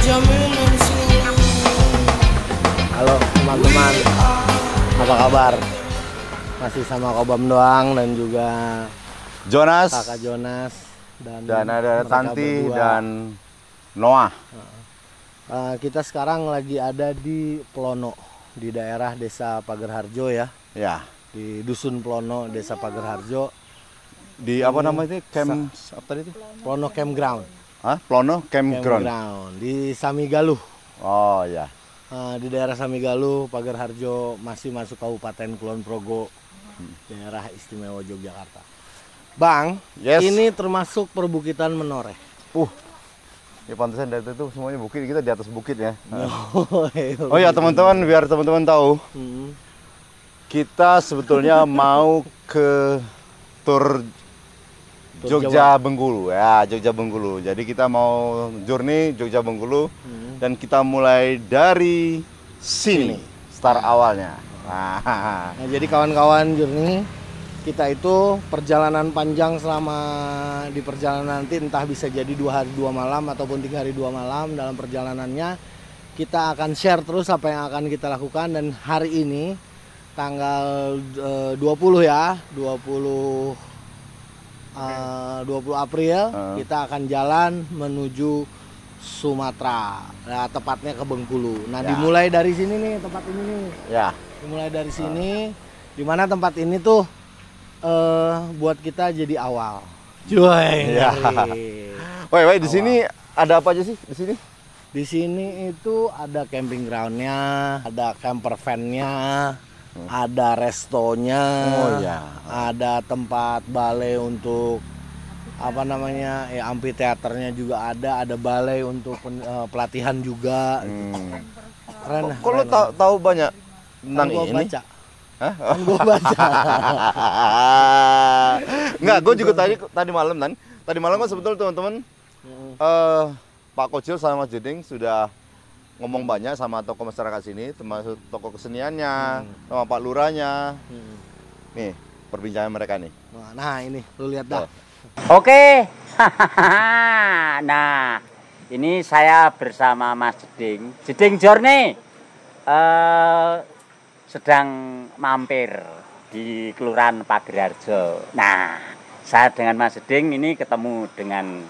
Halo teman-teman, apa kabar? Masih sama Kobam doang dan juga Jonas, kakak Jonas dan ada Tanti dan Noah. Kita sekarang lagi ada di Plono, di daerah Desa Pagerharjo ya. Ya. Di Dusun Plono, Desa Pagerharjo. Di apa namanya itu? Camp apa tadi itu? Plono Campground. Hah? Plono Campground. Di Samigaluh. Oh ya. Di daerah Samigaluh, Pagerharjo, masih masuk Kabupaten Kulon Progo, daerah istimewa Yogyakarta. Bang, Yes. ini termasuk perbukitan Menoreh. Ya pantesan dari itu semuanya bukit, kita di atas bukit ya. Oh Oh ya teman-teman, biar teman-teman tahu, kita sebetulnya mau ke tur Jogja Bengkulu ya, Jogja Bengkulu. Jadi kita mau journey Jogja Bengkulu dan kita mulai dari sini, start awalnya. Nah, jadi kawan-kawan journey, kita itu perjalanan panjang selama di perjalanan nanti entah bisa jadi 2 hari 2 malam ataupun 3 hari 2 malam. Dalam perjalanannya kita akan share terus apa yang akan kita lakukan, dan hari ini tanggal 20 ya, 20 April kita akan jalan menuju Sumatera. Nah, tepatnya ke Bengkulu. Nah, dimulai dari sini nih, tempat ini nih. Ya. Dimulai dari sini, dimana tempat ini tuh buat kita jadi awal. Cuy. Ya. Woi, di sini ada apa aja sih di sini? Di sini itu ada camping groundnya, ada camper van-nya, ada restonya, ada tempat balai untuk apa namanya ya, amphitheaternya juga ada balai untuk pelatihan juga. Keren. Kok lo tahu banyak tentang ini? Baca. Hah? Gue baca. Enggak, gue juga tadi malam kan. Tadi malam kan sebetulnya teman-teman Pak Kocil sama Mas Jeding sudah ngomong banyak sama tokoh masyarakat sini, termasuk tokoh keseniannya, sama Pak Lurahnya. Nih, perbincangan mereka nih. Nah, ini lu lihat dah. Oke. Nah, ini saya bersama Mas Jeding. Jeding Journey sedang mampir di Kelurahan Pagerharjo. Nah, saya dengan Mas Jeding ini ketemu dengan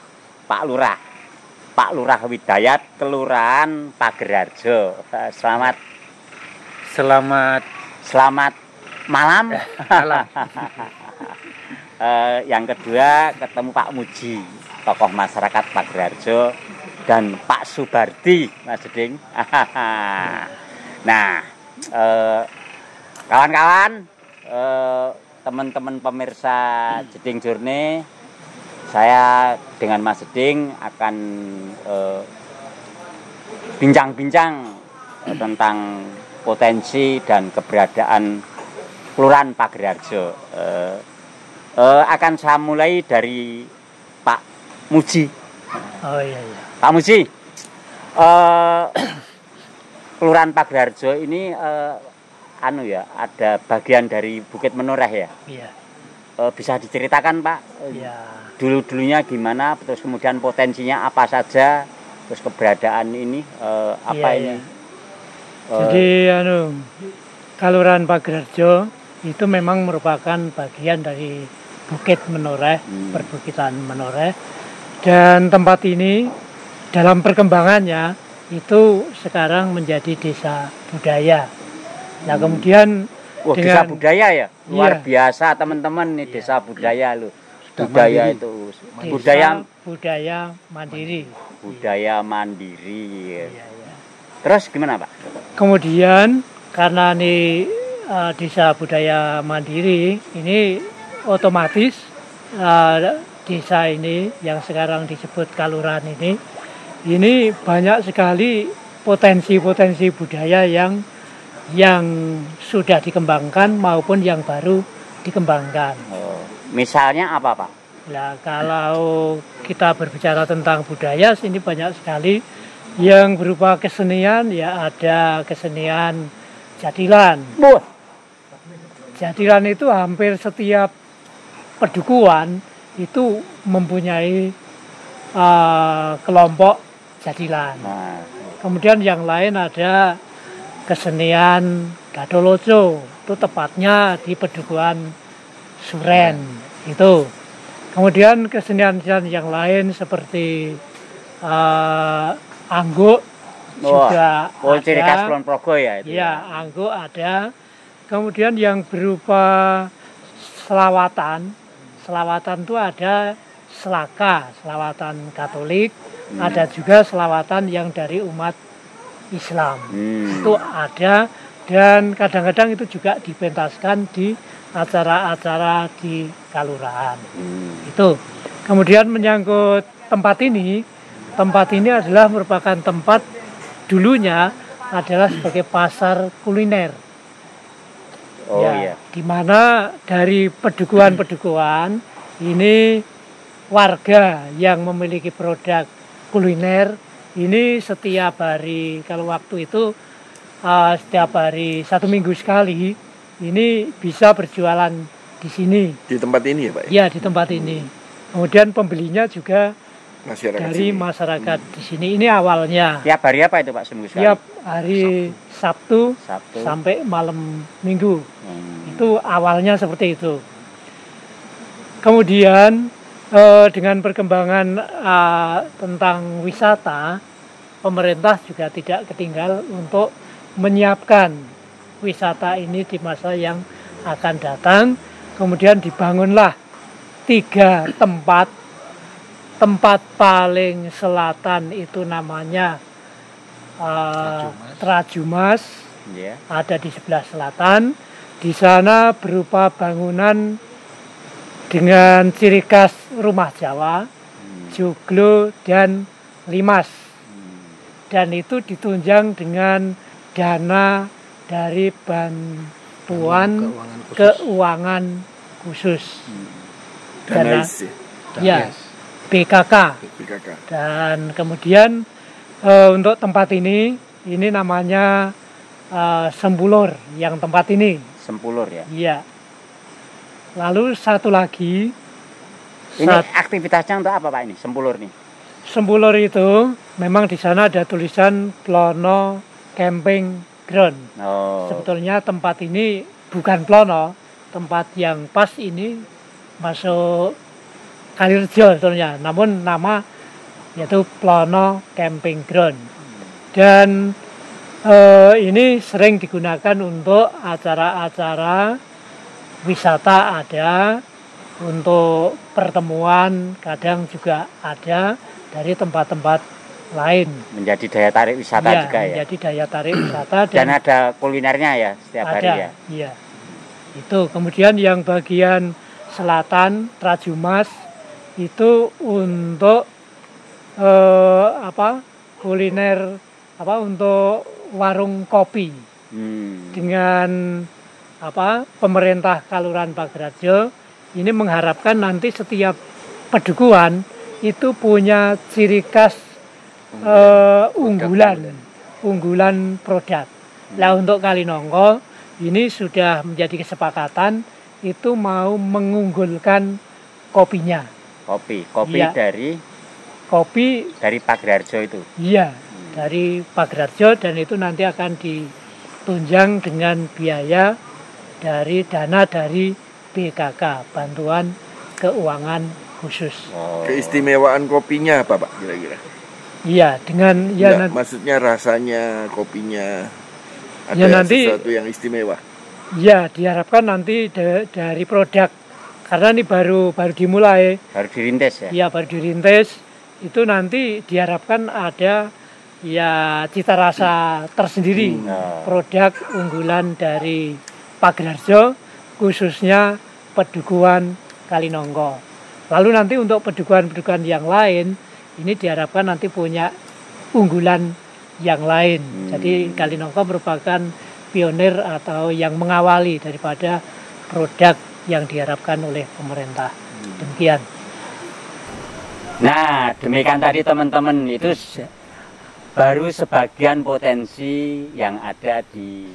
Pak Lurah. Pak Lurah Widayat, Kelurahan Pagerharjo. Selamat malam. Yang kedua ketemu Pak Muji, tokoh masyarakat Pagerharjo, dan Pak Subardi, Mas Jeding. Nah, kawan-kawan, teman-teman pemirsa Jeding Journey, saya dengan Mas Jeding akan bincang-bincang tentang potensi dan keberadaan Kelurahan Pagerharjo. Akan saya mulai dari Pak Muji. Oh iya. Pak Muji, Kelurahan Pagerharjo ini ada bagian dari Bukit Menoreh ya? Iya. Bisa diceritakan Pak? Iya. Dulunya gimana, terus kemudian potensinya apa saja, terus keberadaan ini ini? Jadi Kelurahan Pagerharjo itu memang merupakan bagian dari Bukit Menoreh, perbukitan Menoreh, dan tempat ini dalam perkembangannya itu sekarang menjadi desa budaya. Nah kemudian desa budaya ya, luar biasa teman-teman nih, desa budaya loh. Budaya mandiri. Itu budaya mandiri. Budaya mandiri. Iya. Terus gimana Pak? Kemudian karena ini desa budaya mandiri, ini otomatis desa ini yang sekarang disebut kelurahan ini banyak sekali potensi-potensi budaya yang sudah dikembangkan maupun yang baru dikembangkan. Misalnya apa Pak? Nah, kalau kita berbicara tentang budaya, ini banyak sekali yang berupa kesenian, ya ada kesenian jatilan. Jatilan itu hampir setiap pedukuhan itu mempunyai kelompok Jadilan. Nah, Kemudian yang lain ada kesenian Gadoloco, itu tepatnya di Pedukuhan Suren itu. Kemudian kesenian yang lain seperti angguk juga ciri khas ada. Kulon Progo ya itu. Ya, angguk ada. Kemudian yang berupa selawatan, selawatan itu ada selaka, selawatan Katolik, ada juga selawatan yang dari umat Islam. Itu ada, dan kadang-kadang itu juga dipentaskan di acara-acara di Kalurahan. Itu. Kemudian menyangkut tempat ini adalah merupakan tempat dulunya adalah sebagai pasar kuliner. Oh ya, iya. di mana dari pedukuhan-pedukuhan ini warga yang memiliki produk kuliner ini setiap hari, kalau waktu itu setiap hari 1 minggu sekali ini bisa berjualan di sini. Di tempat ini ya Pak? Ya, di tempat ini. Kemudian pembelinya juga Masyarakat dari sini. masyarakat di sini. Ini awalnya. Tiap hari apa itu Pak seminggu sekali? Tiap hari Sabtu Sabtu. sampai malam Minggu. Itu awalnya seperti itu. Kemudian dengan perkembangan tentang wisata, pemerintah juga tidak ketinggal untuk menyiapkan wisata ini di masa yang akan datang. Kemudian dibangunlah 3 tempat. Tempat paling selatan itu namanya Trajumas, Iya. ada di sebelah selatan. Di sana berupa bangunan dengan ciri khas rumah Jawa, joglo dan limas. Dan itu ditunjang dengan dana dari bantuan keuangan khusus. Dana IS Ya, BKK. BKK. Dan kemudian untuk tempat ini namanya Sempulur yang tempat ini. Sempulur ya. Iya. Lalu satu lagi, Ini aktivitasnya untuk apa Pak ini? Sempulur nih. Sempulur itu memang di sana ada tulisan Plono Camping Ground. Oh. Sebetulnya tempat ini bukan Plono, tempat yang pas ini masuk Kalirejo sebetulnya. Namun nama yaitu Plono Camping Ground. Dan ini sering digunakan untuk acara-acara wisata ada, untuk pertemuan kadang juga ada dari tempat-tempat lain. Menjadi daya tarik wisata Ya, juga ya. menjadi daya tarik wisata Dan ada kulinernya ya setiap ada, hari ya. iya. Itu kemudian yang bagian selatan Trajumas itu untuk kuliner untuk warung kopi dengan pemerintah Kalurahan Pagerarjo ini mengharapkan nanti setiap pedukuhan itu punya ciri khas unggulan produk. Nah untuk Kalinongko ini sudah menjadi kesepakatan itu mau mengunggulkan kopinya. Kopi Iya. Kopi dari Pagerarjo itu. iya dari Pagerarjo, dan itu nanti akan ditunjang dengan biaya dari dana dari BKK, bantuan keuangan khusus. Oh. Keistimewaan kopinya apa Pak kira-kira? Iya, dengan Enggak, maksudnya rasanya kopinya ada Ya, nanti- sesuatu yang istimewa. ya diharapkan nanti dari produk, karena ini baru dimulai. Baru dirintis ya. Ya baru dirintis, itu nanti diharapkan ada ya cita rasa tersendiri produk unggulan dari Pagerarjo, khususnya Pedukuhan Kalinongko. Lalu nanti untuk pedukuhan-pedukuhan yang lain ini diharapkan nanti punya unggulan yang lain. Jadi Kalinongko merupakan pionir atau yang mengawali daripada produk yang diharapkan oleh pemerintah. Demikian. Nah, demikian tadi teman-teman, itu baru sebagian potensi yang ada di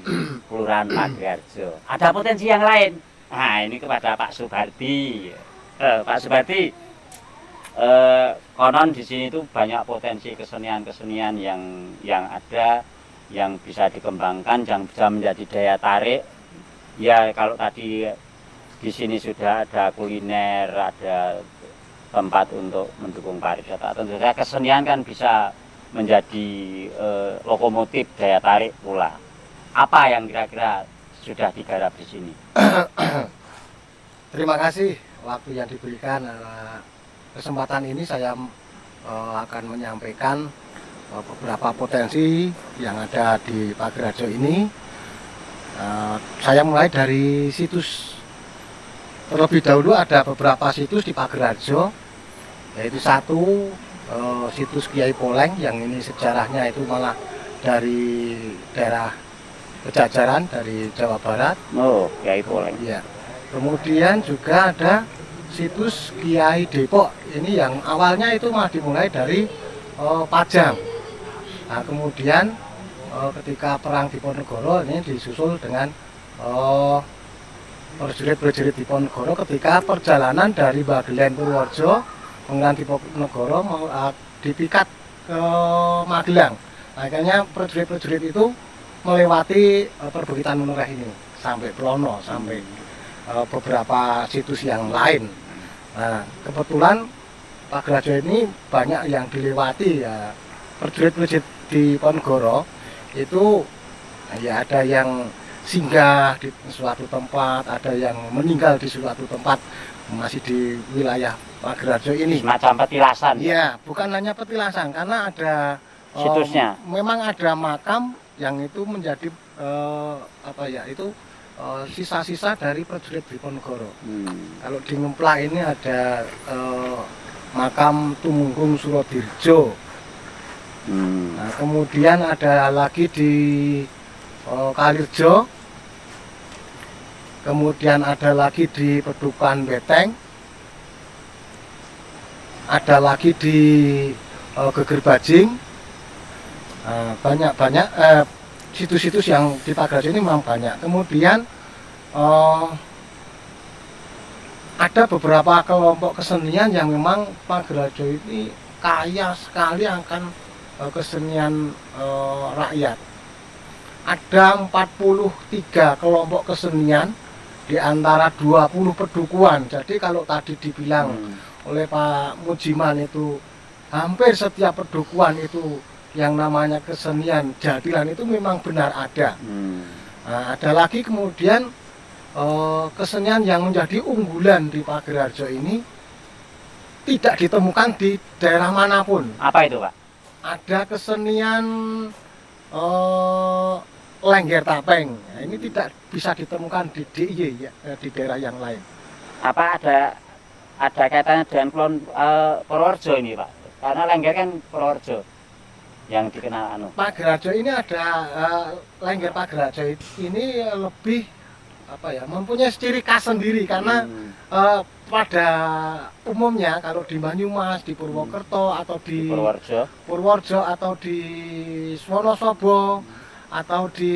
Kelurahan Pagerarjo. Ada potensi yang lain. Nah, ini kepada Pak Subardi. Pak Subardi, Konon di sini tuh banyak potensi kesenian-kesenian yang ada, yang bisa dikembangkan, yang bisa menjadi daya tarik. Ya kalau tadi di sini sudah ada kuliner, ada tempat untuk mendukung pariwisata. Tentu saja kesenian kan bisa menjadi lokomotif daya tarik pula. Apa yang kira-kira sudah digarap di sini? Terima kasih waktu yang diberikan. Kesempatan ini saya akan menyampaikan beberapa potensi yang ada di Pagerarjo ini. Saya mulai dari situs. Terlebih dahulu ada beberapa situs di Pagerarjo, yaitu satu situs Kiai Poleng, yang ini sejarahnya itu malah dari daerah Pejajaran, dari Jawa Barat. Oh, Kiai Poleng. Ya. Kemudian juga ada situs Kiai Depok, ini yang awalnya itu malah dimulai dari Pajang. Nah, kemudian ketika perang Diponegoro ini disusul dengan prajurit-prajurit Diponegoro ketika perjalanan dari Bagelen Purworejo menggunakan Diponegoro dipikat ke Magelang. Akhirnya prajurit-prajurit itu melewati perbukitan Menoreh ini sampai Plono, sampai beberapa situs yang lain. Nah, kebetulan Pagerarjo ini banyak yang dilewati ya. Prajurit-prajurit di Diponegoro itu ya ada yang singgah di suatu tempat, ada yang meninggal di suatu tempat, masih di wilayah Pagerarjo ini. Semacam petilasan. Iya, bukan hanya petilasan, karena ada situsnya. Memang ada makam yang itu menjadi sisa-sisa dari prajurit Diponegoro. Kalau di Ngemplak ini ada makam Tumenggung Surodirjo. Nah, kemudian ada lagi di Kalirjo, kemudian ada lagi di Pedukan Beteng, ada lagi di Geger Bajing. Banyak-banyak situs-situs yang di Pagerarjo ini memang banyak. Kemudian ada beberapa kelompok kesenian yang memang Pagerarjo ini kaya sekali akan kesenian rakyat. Ada 43 kelompok kesenian di antara 20 pedukuhan. Jadi kalau tadi dibilang oleh Pak Mujiman itu hampir setiap pedukuhan itu yang namanya kesenian jadilan itu memang benar ada. Nah, ada lagi kemudian kesenian yang menjadi unggulan di Pagerarjo ini tidak ditemukan di daerah manapun. Apa itu, Pak? Ada kesenian Lengger Tapeng. Nah, ini tidak bisa ditemukan di DIY ya, di daerah yang lain. Apa ada kaitannya dengan Purworejo ini, Pak? Karena Lengger kan Purworejo yang dikenal Pagerarjo ini ada Lengger Pagerarjo ini lebih mempunyai ciri khas sendiri karena pada umumnya kalau di Banyumas, di Purwokerto atau di Purworejo atau di Wonosobo atau di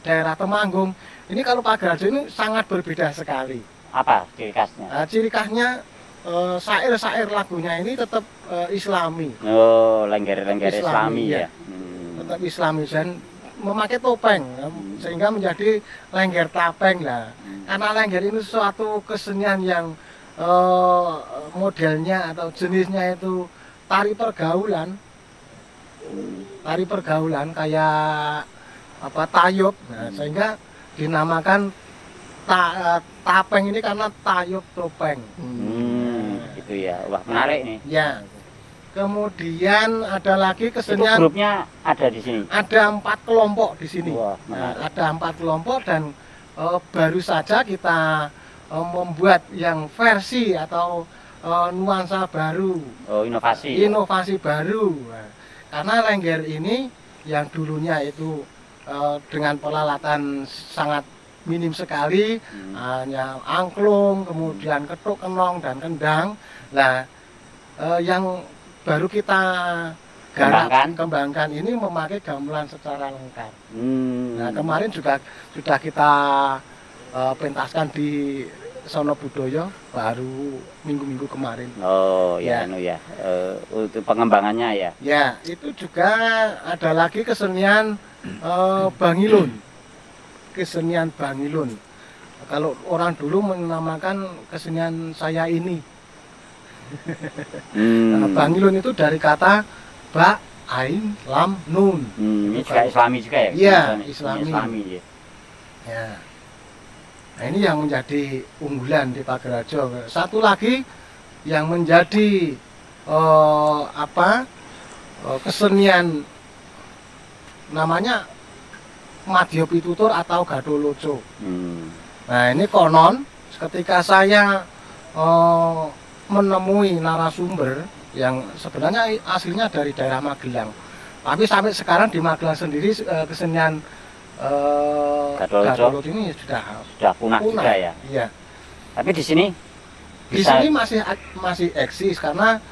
daerah Temanggung, ini kalau Pagerarjo ini sangat berbeda sekali. Apa ciri khasnya? Ciri khasnya syair-syair lagunya ini tetap Islami. Oh, lengger Islami ya. Tetap Islami dan memakai topeng sehingga menjadi Lengger Tapeng lah. Karena lengger ini suatu kesenian yang modelnya atau jenisnya itu tari pergaulan. Tari pergaulan kayak tayub. Nah, sehingga dinamakan tapeng ini karena tayub topeng. Gitu ya. Wah, menarik nih. Ya. Kemudian ada lagi kesenian. Itu grupnya ada di sini. Ada 4 kelompok di sini. Wah, ada 4 kelompok dan baru saja kita membuat yang versi atau nuansa baru. Oh, inovasi. Inovasi baru. Nah, karena lengger ini yang dulunya itu dengan peralatan sangat minim sekali, hanya angklung, kemudian ketuk, kenong, dan kendang. Nah, yang baru kita kembangkan ini memakai gamelan secara lengkap. Nah, kemarin juga sudah kita pentaskan di Sono Budoyo baru minggu-minggu kemarin. Oh ya, Ya. untuk pengembangannya ya. Ya, itu juga ada lagi kesenian Bangilun. Kesenian Bangilun. Kalau orang dulu menamakan kesenian saya ini. Nah, Bangilun itu dari kata Ba, Ain, Lam, Nun. Ini juga Islami juga ya? Iya, Islami. Islami. Ya. Ya. Nah, ini yang menjadi unggulan di Pagerarjo. Satu lagi yang menjadi kesenian namanya Madya Pitutur atau Gadoloco. Nah, ini konon ketika saya menemui narasumber yang sebenarnya aslinya dari daerah Magelang, tapi sampai sekarang di Magelang sendiri kesenian Gadoloco ini sudah punah juga ya. Iya. Tapi di sini Di sini masih eksis karena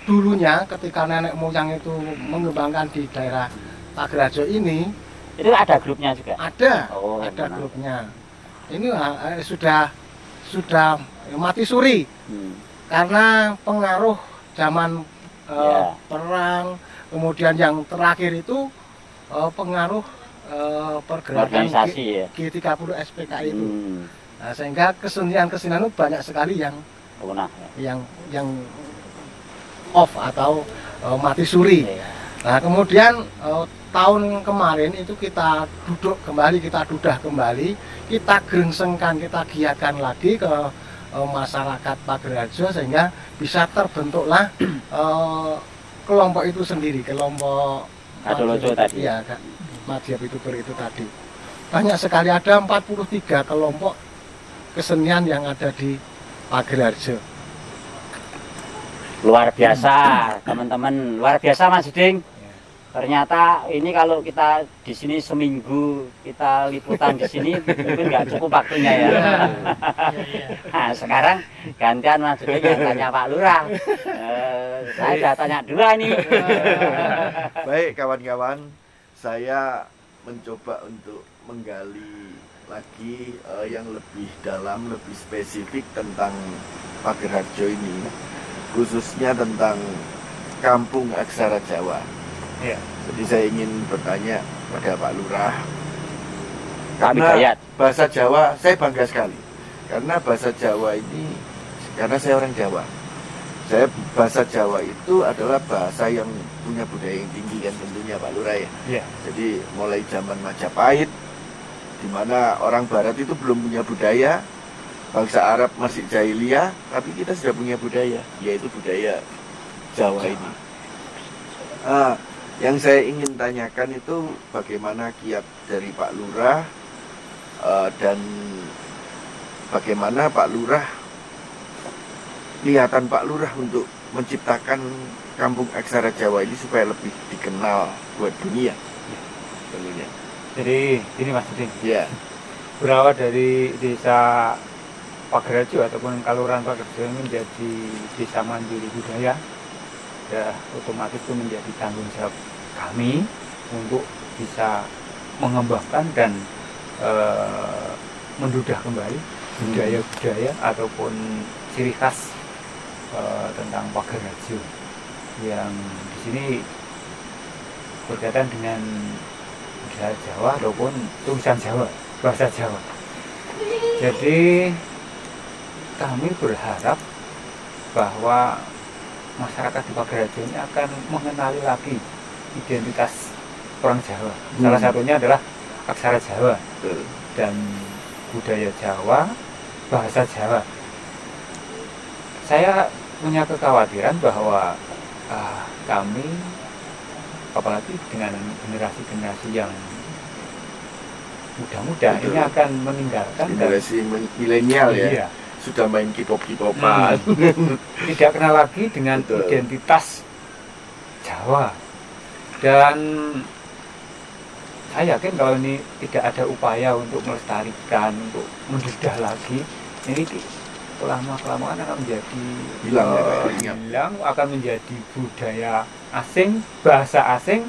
dulunya ketika nenek moyang itu mengembangkan di daerah Pagerarjo ini itu ada grupnya juga. ada benar. grupnya. Ini sudah mati suri karena pengaruh zaman perang, kemudian yang terakhir itu pengaruh pergerakan G30 SPK itu. Nah, sehingga kesenian itu banyak sekali yang punah, yang off atau mati suri. Nah, kemudian tahun kemarin itu kita dudah kembali, kita gerengsengkan, kita giatkan lagi ke masyarakat Pagerarjo sehingga bisa terbentuklah kelompok itu sendiri, kelompok Gadoloco tadi. Ya, Madya Pitutur itu tadi. Banyak sekali, ada 43 kelompok kesenian yang ada di Pagerarjo. Luar biasa, teman-teman. Luar biasa, Mas Ding. Ternyata ini kalau kita di sini seminggu kita liputan di sini mungkin nggak cukup waktunya ya. Nah, sekarang gantian Mas Ding yang tanya Pak Lurah. Saya sudah tanya dua nih. Baik kawan-kawan, saya mencoba untuk menggali lagi yang lebih dalam, lebih spesifik tentang Pagerarjo ini, khususnya tentang Kampung Aksara Jawa. Ya. Jadi saya ingin bertanya pada Pak Lurah, Pak karena Hidayat. bahasa Jawa saya bangga sekali, karena bahasa Jawa ini, karena saya orang Jawa, bahasa Jawa itu adalah bahasa yang punya budaya yang tinggi kan tentunya Pak Lurah ya. Ya. Jadi mulai zaman Majapahit, di mana orang Barat itu belum punya budaya, bangsa Arab masih jahiliyah, tapi kita sudah punya budaya, yaitu budaya Jawa ini. Yang saya ingin tanyakan itu bagaimana kiat dari Pak Lurah dan bagaimana Pak Lurah, niatan Pak Lurah untuk menciptakan Kampung Aksara Jawa ini supaya lebih dikenal buat dunia. Tentunya. Jadi ini Mas Ding, Ya. berawal dari desa Pagerarjo ataupun Kelurahan Pagerarjo ini menjadi desa mandiri budaya, ya otomatis itu menjadi tanggung jawab kami untuk bisa mengembangkan dan mendudah kembali budaya-budaya ataupun ciri khas tentang Pagerarjo yang di sini berkaitan dengan budaya Jawa ataupun tulisan Jawa, bahasa Jawa. Jadi kami berharap bahwa masyarakat di Pagerarjo ini akan mengenali lagi identitas orang Jawa. Salah satunya adalah aksara Jawa dan budaya Jawa, bahasa Jawa. Saya punya kekhawatiran bahwa kami, apalagi dengan generasi-generasi yang muda-muda ini akan meninggalkan Generasi milenial ya. Iya, Sudah main K-pop-K-popan. tidak kenal lagi dengan Betul. identitas Jawa. Dan saya yakin kalau ini tidak ada upaya untuk melestarikan, untuk mendudah lagi, ini lama-kelamaan akan menjadi hilang, akan menjadi budaya asing, bahasa asing,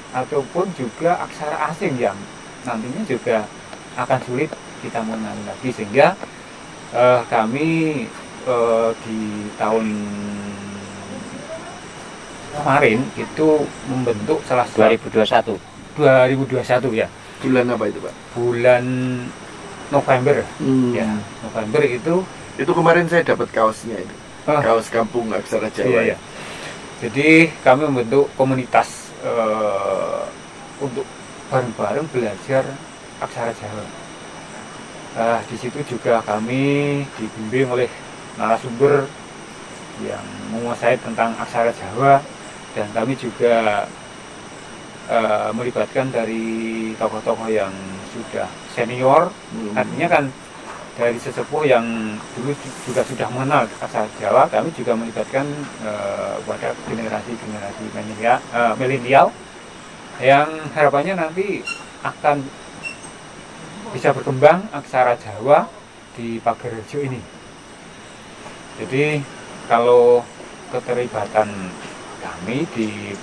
ataupun juga aksara asing yang nantinya juga akan sulit kita mengenali lagi, sehingga Kami di tahun kemarin itu membentuk salah satu 2021 ya. Bulan apa itu, Pak? Bulan November. Ya, November itu kemarin saya dapat kaosnya itu. Kaos Kampung Aksara Jawa. Iya. Jadi kami membentuk komunitas untuk bareng-bareng belajar aksara Jawa. Di situ juga kami dibimbing oleh narasumber yang menguasai tentang aksara Jawa, dan kami juga melibatkan dari tokoh-tokoh yang sudah senior. Artinya kan dari sesepuh yang dulu juga sudah mengenal aksara Jawa, kami juga melibatkan pada generasi-generasi milenial yang harapannya nanti akan bisa berkembang aksara Jawa di Pagerjo ini. Jadi kalau keterlibatan kami di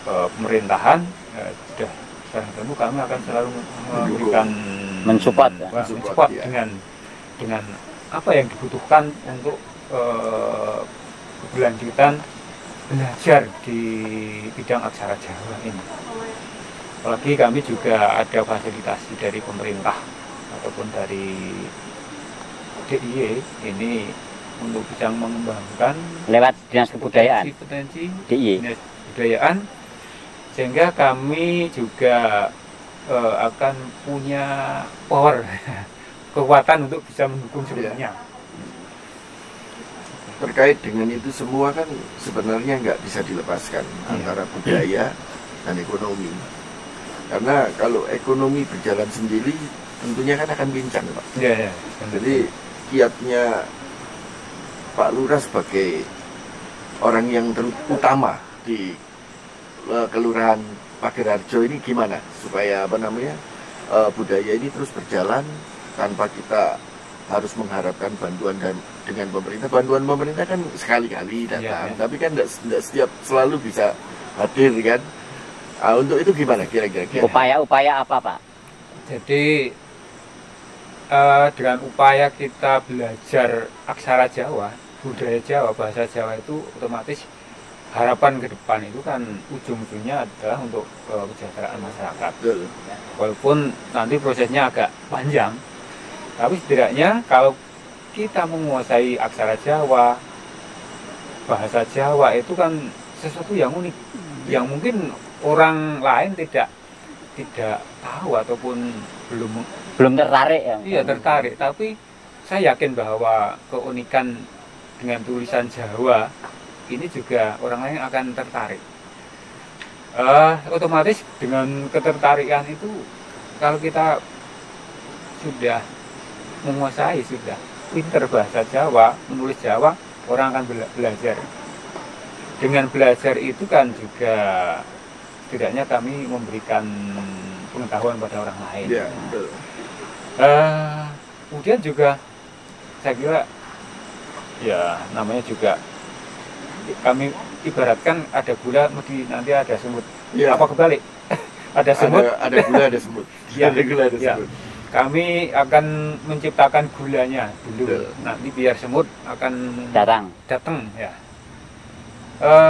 pemerintahan sudah barang tentu kami akan selalu memberikan mensupport dengan apa yang dibutuhkan untuk keberlanjutan belajar di bidang aksara Jawa ini. Apalagi kami juga ada fasilitasi dari pemerintah ataupun dari DIY ini untuk bisa mengembangkan lewat dinas kebudayaan, potensi DIY dinas kebudayaan, sehingga kami juga akan punya power kekuatan untuk bisa mendukung semuanya. Terkait dengan itu semua kan sebenarnya nggak bisa dilepaskan antara budaya dan ekonomi. Karena kalau ekonomi berjalan sendiri tentunya kan akan pincang, Pak. Ya. Jadi kiatnya Pak Lurah sebagai orang yang terutama di Kelurahan Pagerarjo ini gimana supaya budaya ini terus berjalan tanpa kita harus mengharapkan bantuan dengan pemerintah. Bantuan pemerintah kan sekali-kali datang, tapi kan tidak setiap selalu bisa hadir kan. Untuk itu gimana kira-kira? Upaya-upaya apa, Pak? Jadi dengan upaya kita belajar aksara Jawa, budaya Jawa, bahasa Jawa itu otomatis harapan ke depan itu kan ujung-ujungnya adalah untuk kesejahteraan masyarakat. Walaupun nanti prosesnya agak panjang, tapi setidaknya kalau kita menguasai aksara Jawa, bahasa Jawa itu kan sesuatu yang unik, yang mungkin orang lain tidak tahu ataupun belum tertarik ya. Iya, tertarik, tapi saya yakin bahwa keunikan dengan tulisan Jawa ini juga orang lain akan tertarik. Otomatis dengan ketertarikan itu, kalau kita sudah menguasai, sudah pinter bahasa Jawa, menulis Jawa, orang akan belajar. Dengan belajar itu kan juga setidaknya kami memberikan pengetahuan pada orang lain. Ya, betul. Kemudian juga saya kira ya namanya juga kami ibaratkan ada gula nanti ada semut. Ya. Apa kebalik? Ada semut, ada gula, ada semut. Ya, ada gula, ada ya. semut. Kami akan menciptakan gulanya dulu. Betul. Nanti biar semut akan datang ya.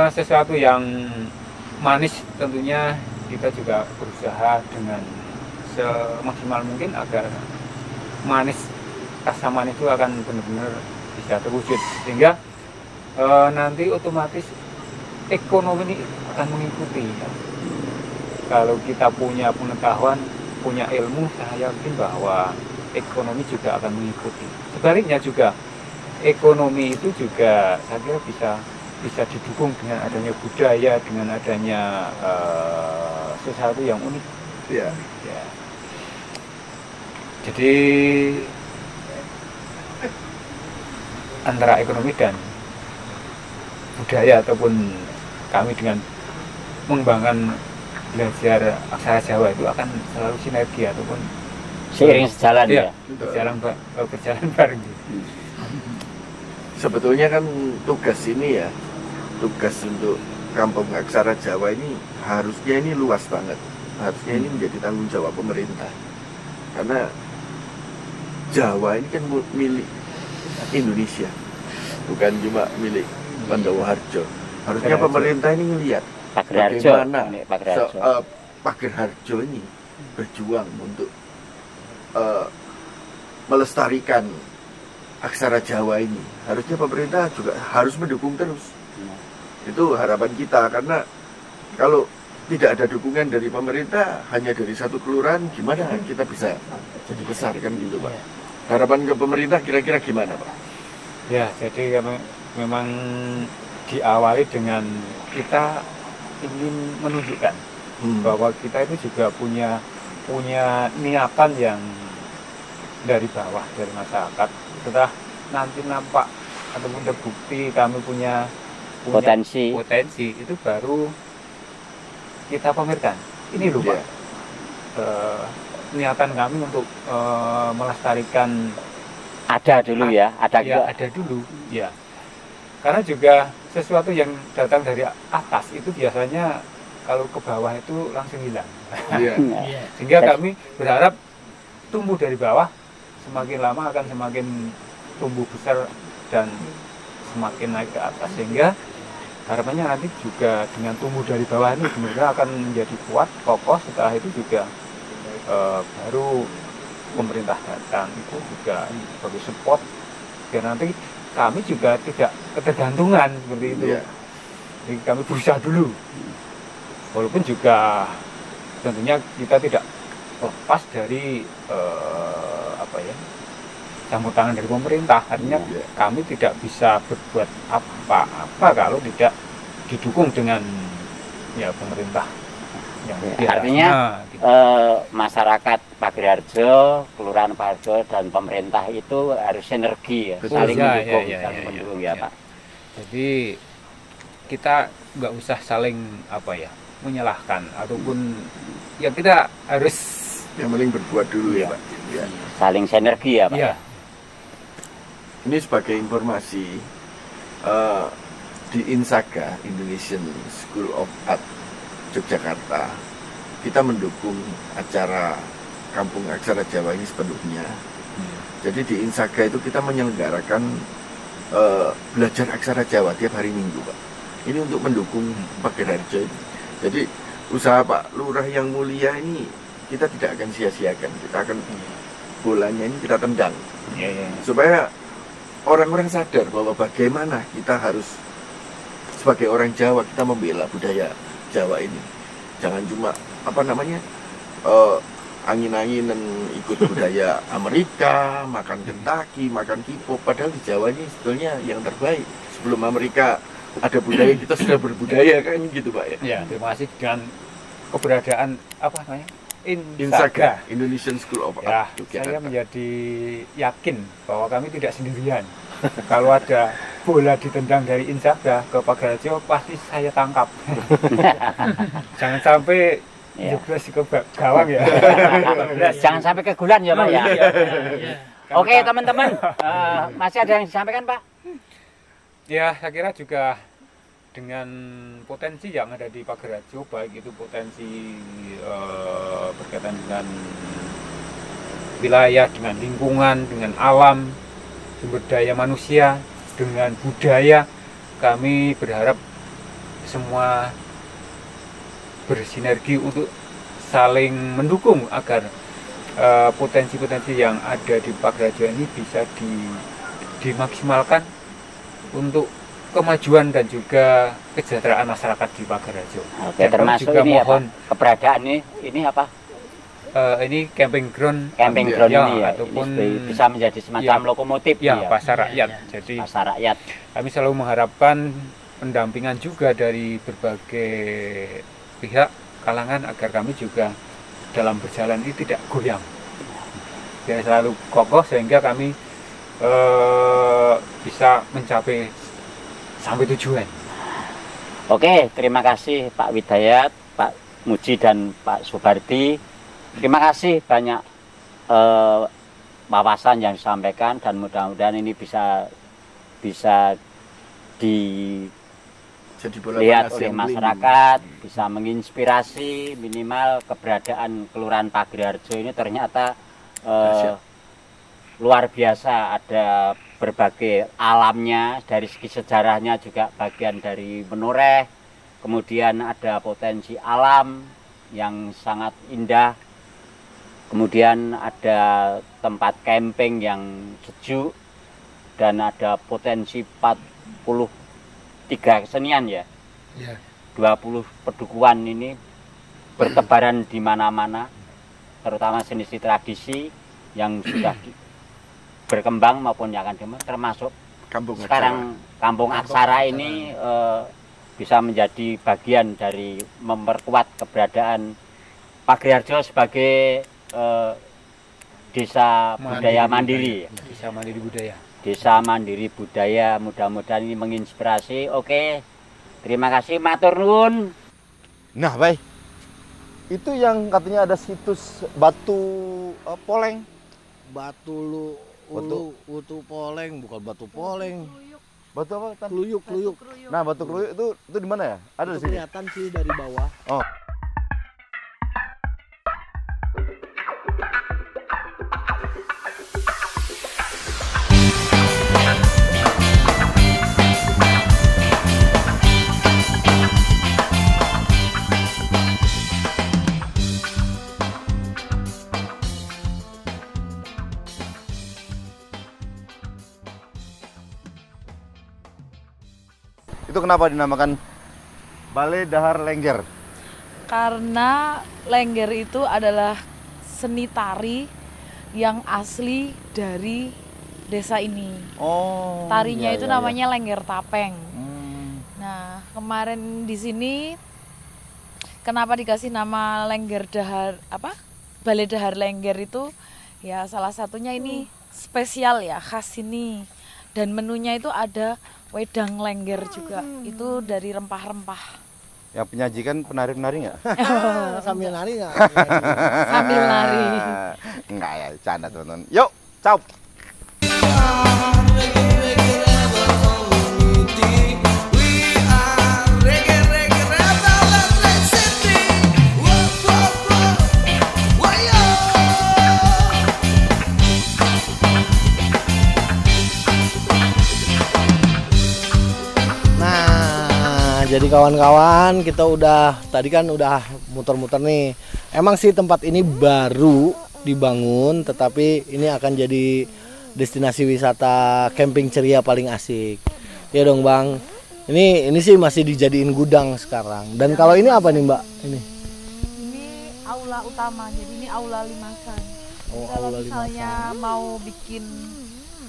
Sesuatu yang manis tentunya kita juga berusaha dengan semaksimal mungkin agar rasa manis itu akan benar-benar bisa terwujud, sehingga nanti otomatis ekonomi ini akan mengikuti ya. Kalau kita punya pengetahuan, punya ilmu, saya yakin bahwa ekonomi juga akan mengikuti. Sebaliknya juga ekonomi itu juga saya kira bisa didukung dengan adanya budaya, dengan adanya sesuatu yang unik. Ya. Ya. Jadi antara ekonomi dan budaya ataupun kami dengan mengembangkan belajar aksara Jawa itu akan selalu sinergi ataupun seiring sejalan ya. Berjalan bareng. Sebetulnya kan tugas ini ya, tugas untuk Kampung Aksara Jawa ini harusnya ini luas banget. Harusnya ini menjadi tanggung jawab pemerintah. Karena Jawa ini kan milik Indonesia, bukan cuma milik Pandawa Harjo. Harusnya Harjo. pemerintah ini ngelihat Pagerharjo. bagaimana Ini Pagerharjo. Pagerharjo ini berjuang untuk melestarikan aksara Jawa ini. Harusnya pemerintah juga harus mendukung terus. Itu harapan kita, karena kalau tidak ada dukungan dari pemerintah, hanya dari satu kelurahan, gimana kita bisa jadi besar kan gitu Pak. Harapan ke pemerintah kira-kira gimana Pak? Ya, jadi memang diawali dengan kita ingin menunjukkan bahwa kita itu juga punya niatan yang dari bawah, dari masyarakat. Setelah nanti nampak ataupun terbukti kami punya Potensi. itu baru kita pamerkan. Ini loh Pak, niatan kami untuk melestarikan. Ada dulu ya, ada Ya, ada dulu ya, karena juga sesuatu yang datang dari atas itu biasanya kalau ke bawah itu langsung hilang. Iya. Sehingga kami berharap tumbuh dari bawah, semakin lama akan semakin tumbuh besar dan semakin naik ke atas, sehingga harapannya nanti juga dengan tumbuh dari bawah ini benar-benar akan menjadi kuat, kokoh. Setelah itu juga baru pemerintah datang itu juga sebagai support, biar nanti kami juga tidak ketergantungan seperti itu. Iya. Jadi kami berusaha dulu, walaupun juga tentunya kita tidak lepas dari campur tangan dari pemerintah. Artinya Iya. kami tidak bisa berbuat apa-apa kalau tidak didukung dengan ya pemerintah. Artinya masyarakat Pagerharjo, Kelurahan Pagerharjo dan pemerintah itu harus sinergi ya, Betul. saling mendukung, Ya, saling mendukung ya, Pak. Jadi kita nggak usah saling menyalahkan ataupun ya kita harus Yang penting berbuat dulu ya Pak. Ya. Saling sinergi ya, Pak. ya Ini sebagai informasi, di INSAGA, Indonesian School of Art Yogyakarta, kita mendukung acara Kampung Aksara Jawa ini sepenuhnya. Jadi di INSAGA itu kita menyelenggarakan belajar aksara Jawa tiap hari Minggu Pak. Ini untuk mendukung Pagerharjo ini. Jadi usaha Pak Lurah yang mulia ini kita tidak akan sia-siakan. Kita akan bolanya ini kita tendang. Supaya orang-orang sadar bahwa bagaimana kita harus sebagai orang Jawa kita membela budaya Jawa ini. Jangan cuma angin-anginan ikut budaya Amerika, makan Kentucky, makan K-pop. Padahal di Jawa ini sebetulnya yang terbaik. Sebelum Amerika ada budaya, kita sudah berbudaya kan gitu Pak ya. Ya, terima kasih dengan keberadaan INSAGA, Indonesian School of Ya, Art Yogyakarta. saya menjadi yakin bahwa kami tidak sendirian. Kalau ada bola ditendang dari INSAGA ke Pagerharjo, pasti saya tangkap. Jangan sampai jeblos ke gawang ya. Jangan sampai ke gulan ya, Pak ya. Iya. Oke, teman-teman, masih ada yang disampaikan, Pak? Ya, saya kira juga dengan potensi yang ada di Pagerharjo, baik itu potensi berkaitan dengan wilayah, dengan lingkungan, dengan alam, sumber daya manusia, dengan budaya, kami berharap semua bersinergi untuk saling mendukung agar potensi-potensi yang ada di Pagerharjo ini bisa dimaksimalkan untuk kemajuan dan juga kesejahteraan masyarakat di Pagerharjo. Oke, termasuk juga ini mohon keberadaan ini apa? ini camping ground Camping Ya, ground ini ya, ataupun ini bisa menjadi semacam lokomotif ya ya, pasar rakyat. Jadi pasar rakyat. kami selalu mengharapkan pendampingan juga dari berbagai pihak kalangan agar kami juga dalam berjalan ini tidak goyang, biar selalu kokoh sehingga kami bisa mencapai sampai tujuan. Oke, terima kasih Pak Widayat, Pak Muji dan Pak Subardi. Terima kasih banyak wawasan yang disampaikan dan mudah-mudahan ini bisa dilihat oleh masyarakat, bisa menginspirasi minimal keberadaan Kelurahan Pagerharjo ini ternyata luar biasa, ada berbagai alamnya, dari segi sejarahnya juga bagian dari Menoreh. Kemudian ada potensi alam yang sangat indah. Kemudian ada tempat camping yang sejuk dan ada potensi 43 kesenian ya. 20 pedukuhan ini bertebaran di mana-mana, terutama seni tradisi yang sudah berkembang maupun yang akan dimulai, termasuk sekarang Kampung Aksara ini bisa menjadi bagian dari memperkuat keberadaan Pagerharjo sebagai desa budaya mandiri. Desa mandiri budaya. Desa mandiri budaya, mudah-mudahan ini menginspirasi. Oke, terima kasih, matur nuwun. Nah, baik. Itu yang katanya ada situs batu poleng. Batu utu poleng, bukan batu poleng. Batu apa? Tan? Kluyuk. Nah, batu kluyuk itu di mana ya? Ada di sini. Kelihatan sih dari bawah. Oh. Itu kenapa dinamakan Balai Dahar Lengger? Karena Lengger itu adalah seni tari yang asli dari desa ini. Oh. Tarinya itu iya. namanya Lengger Tapeng. Nah, kemarin di sini kenapa dikasih nama Lengger Dahar Balai Dahar Lengger itu ya salah satunya ini spesial ya, khas ini. Dan menunya itu ada wedang lengger juga, itu dari rempah-rempah. Yang penyajikan penari-penari nggak? Sambil nari nggak? Sambil nari. Enggak ya, canda teman-teman. Yuk, cap. Jadi kawan-kawan, kita tadi kan udah muter-muter nih. Emang sih tempat ini baru dibangun, tetapi ini akan jadi destinasi wisata camping ceria paling asik. Ya dong Bang. Ini sih masih dijadiin gudang sekarang. Dan kalau ini apa nih Mbak? Ini aula utama, jadi ini aula limasan. Kalau aula misalnya mau bikin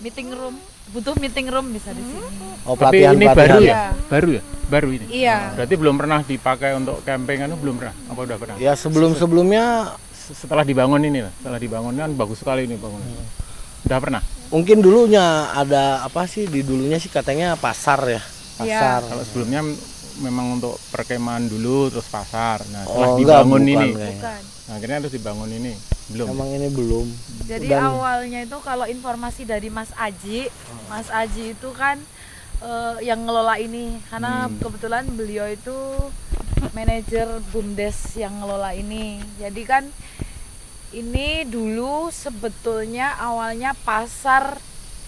meeting room, butuh meeting room bisa di sini. Tapi ini baru ya? Iya. Baru ini? Iya. Berarti belum pernah dipakai untuk camping, belum pernah? Apa udah pernah? Ya sebelumnya setelah dibangun ini lah, setelah dibangun kan bagus sekali ini bangunan. Udah pernah? Mungkin dulunya ada apa sih, di dulunya sih katanya pasar ya. Pasar. Kalau sebelumnya memang untuk perkemahan dulu terus pasar. Nah, setelah enggak, dibangun bukan, ini. Bukan. Nah, akhirnya terus dibangun ini. Belum. Emang ini belum. Jadi awalnya itu kalau informasi dari Mas Aji itu kan yang ngelola ini, karena kebetulan beliau itu manajer BUMDes yang ngelola ini. Jadi kan ini dulu sebetulnya awalnya pasar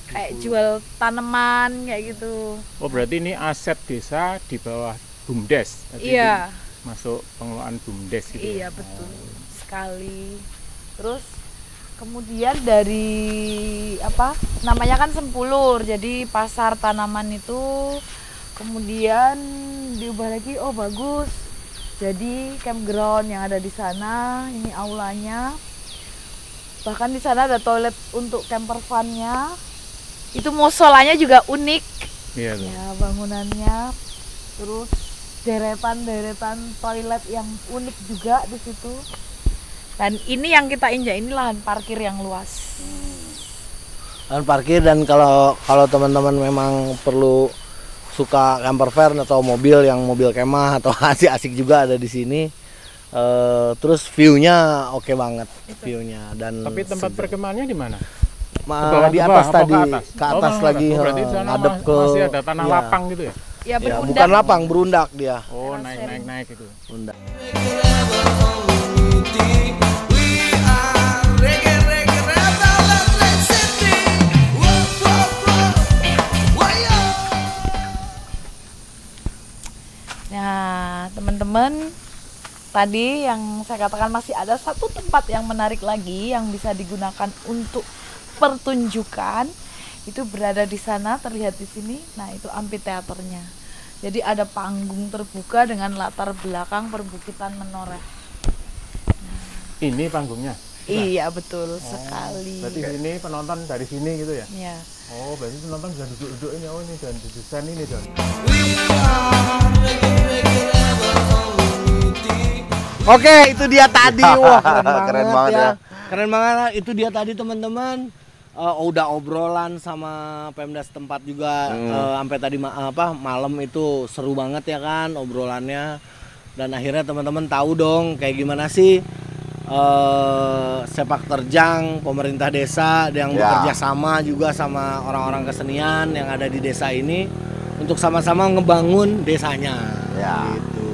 kayak jual tanaman kayak gitu. Oh, berarti ini aset desa di bawah BUMDes. Iya. Masuk pengelolaan BUMDes gitu. Iya, betul sekali. Terus kemudian dari namanya kan Sempulur, jadi pasar tanaman itu kemudian diubah lagi, oh bagus, jadi campground yang ada di sana. Ini aulanya, bahkan di sana ada toilet untuk camper van-nya. Itu musolanya juga unik. Iya tuh. Ya, bangunannya, terus deretan toilet yang unik juga di situ. Dan ini yang kita injak, ini lahan parkir yang luas. Lahan parkir, dan kalau teman-teman memang perlu suka camper van atau mobil kemah atau asik-asik juga ada di sini. Terus view-nya oke banget, view-nya. Dan tapi tempat perkemahannya di mana? Di atas tadi, ke atas lagi, berarti di sana ngadep ke masih ada tanah lapang gitu ya? Ya, berundak. Bukan lapang, berundak dia. Oh, naik gitu. Berundak. tadi yang saya katakan masih ada satu tempat yang menarik lagi yang bisa digunakan untuk pertunjukan. Itu berada di sana, terlihat di sini. Nah, itu amphitheaternya. Jadi ada panggung terbuka dengan latar belakang perbukitan menoreh. Ini panggungnya? Iya, betul sekali. Berarti ini penonton dari sini gitu ya? Iya. Oh, berarti penonton bisa duduk-duduk ini. Oh, ini dan desain ini dan. Oke, itu dia tadi. Wah, keren banget ya. ya. Keren banget. Itu dia tadi teman-teman. Udah obrolan sama Pemda setempat juga sampai tadi malam itu seru banget ya kan obrolannya. Dan akhirnya teman-teman tahu dong kayak gimana sih sepak terjang pemerintah desa yang bekerja sama juga sama orang-orang kesenian yang ada di desa ini untuk sama-sama ngebangun desanya. Ya. Gitu.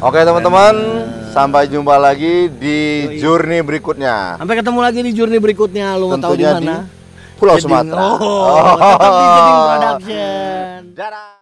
Oke teman-teman, sampai jumpa lagi di journey berikutnya. Sampai ketemu lagi di journey berikutnya. Lu mau tahu di Tentunya mana? di Pulau Sumatera. Tetap di Jeding Production. Dadah.